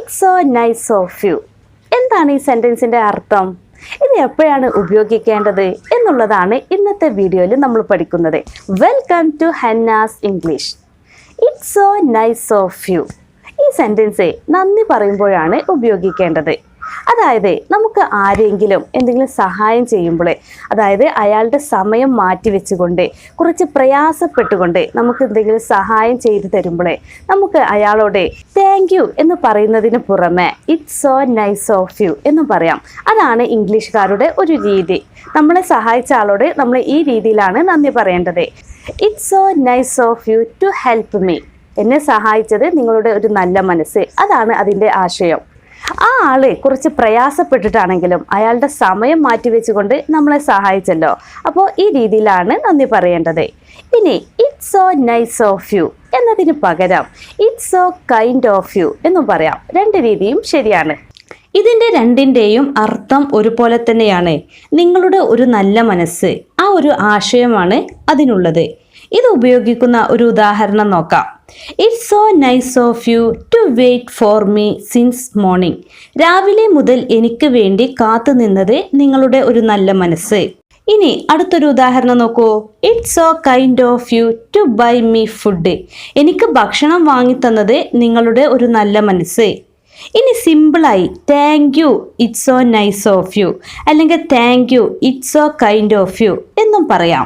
It's so nice of you. എന്താണ് ഈ സെന്റൻസിന്റെ അർത്ഥം? ഇത് എപ്പോഴാണ് ഉപയോഗിക്കേണ്ടത് എന്നുള്ളതാണ് ഇന്നത്തെ വീഡിയോയിൽ നമ്മൾ പഠിക്കുന്നത്. Welcome to Henna's English. It's so nice of you. ഈ സെന്റൻസ് നന്ദി പറയുമ്പോഴാണ് ഉപയോഗിക്കേണ്ടത്. അതായത് നമുക്ക് ആരെങ്കിലും എന്തെങ്കിലും സഹായം ചെയ്യുമ്പോൾ, അതായത് അയാളുടെ സമയം മാറ്റി വെച്ചുകൊണ്ട് കുറച്ച് പ്രയാസപ്പെട്ടുകൊണ്ട് നമുക്ക് എന്തെങ്കിലും സഹായം ചെയ്തു തരുമ്പോൾ നമുക്ക് അയാളോട് താങ്ക് യു എന്ന് പറയുന്നതിന് പുറമെ it's so nice of you എന്ന് പറയാം. അതാണ് ഇംഗ്ലീഷുകാരുടെ ഒരു രീതി. നമ്മളെ സഹായിച്ച ആളോട് നമ്മൾ ഈ രീതിയിലാണ് നന്ദി പറയേണ്ടത്. It's so nice of you to help me. എന്നെ സഹായിച്ചത് നിങ്ങളുടെ ഒരു നല്ല മനസ്സ്, അതാണ് അതിൻ്റെ ആശയം. ആ ആള് കുറച്ച് പ്രയാസപ്പെട്ടിട്ടാണെങ്കിലും അയാളുടെ സമയം മാറ്റിവെച്ചുകൊണ്ട് നമ്മളെ സഹായിച്ചല്ലോ. അപ്പോൾ ഈ രീതിയിലാണ് നന്ദി പറയേണ്ടത്. ഇനി it's so nice of you എന്നതിന് പകരം it's so kind of you എന്നും പറയാം. രണ്ട് രീതിയും ശരിയാണ്. ഇതിൻ്റെ രണ്ടിൻ്റെയും അർത്ഥം ഒരുപോലെ തന്നെയാണ്. നിങ്ങളുടെ ഒരു നല്ല മനസ്സ്, ആ ഒരു ആശയമാണ് അതിനുള്ളത്. ഇത് ഉപയോഗിക്കുന്ന ഒരു ഉദാഹരണം നോക്കാം. It's so nice of you to wait for me since morning. രാവിലെ മുതൽ എനിക്ക് വേണ്ടി കാത്തു നിന്നത് നിങ്ങളുടെ ഒരു നല്ല മനസ്സ്. ഇനി അടുത്തൊരു ഉദാഹരണം നോക്കൂ. It's so kind of you to buy me food. എനിക്ക് ഭക്ഷണം വാങ്ങിത്തന്നത് നിങ്ങളുടെ ഒരു നല്ല മനസ്സ്. ഇനി സിമ്പിളായി thank you it's so nice of you, അല്ലെങ്കിൽ thank you it's so kind of you എന്നും പറയാം.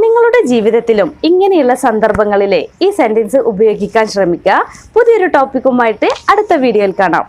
നിങ്ങളുടെ ജീവിതത്തിലും ഇങ്ങനെയുള്ള സന്ദർഭങ്ങളിൽ ഈ സെന്റൻസ് ഉപയോഗിക്കാൻ ശ്രമിക്കുക. പുതിയൊരു ടോപ്പിക്കുമായിട്ട് അടുത്ത വീഡിയോയിൽ കാണാം.